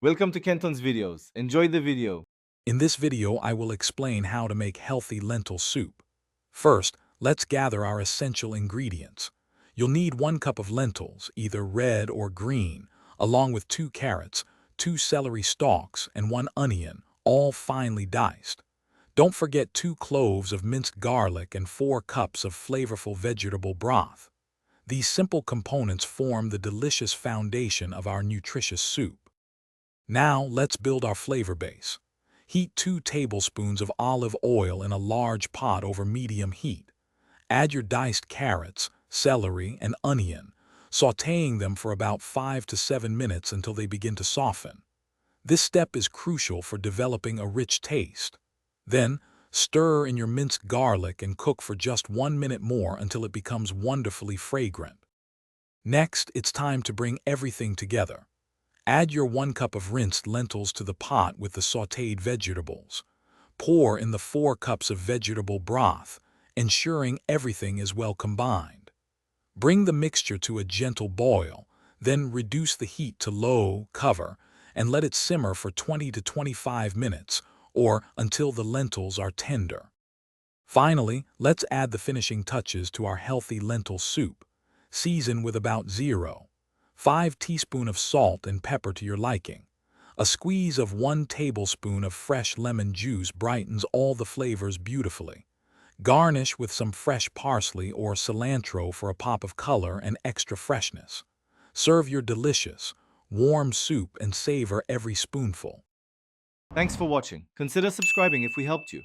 Welcome to Kenton's videos. Enjoy the video. In this video, I will explain how to make healthy lentil soup. First, let's gather our essential ingredients. You'll need 1 cup of lentils, either red or green, along with 2 carrots, 2 celery stalks, and 1 onion, all finely diced. Don't forget 2 cloves of minced garlic and 4 cups of flavorful vegetable broth. These simple components form the delicious foundation of our nutritious soup. Now, let's build our flavor base. Heat 2 tablespoons of olive oil in a large pot over medium heat. Add your diced carrots, celery, and onion, sautéing them for about 5 to 7 minutes until they begin to soften. This step is crucial for developing a rich taste. Then, stir in your minced garlic and cook for just 1 minute more until it becomes wonderfully fragrant. Next, it's time to bring everything together. Add your 1 cup of rinsed lentils to the pot with the sautéed vegetables. Pour in the 4 cups of vegetable broth, ensuring everything is well combined. Bring the mixture to a gentle boil, then reduce the heat to low, cover, and let it simmer for 20 to 25 minutes, or until the lentils are tender. Finally, let's add the finishing touches to our healthy lentil soup. Season with about 0.5 teaspoon of salt and pepper to your liking. A squeeze of 1 tablespoon of fresh lemon juice brightens all the flavors beautifully. Garnish with some fresh parsley or cilantro for a pop of color and extra freshness. Serve your delicious, warm soup and savor every spoonful. Thanks for watching. Consider subscribing if we helped you.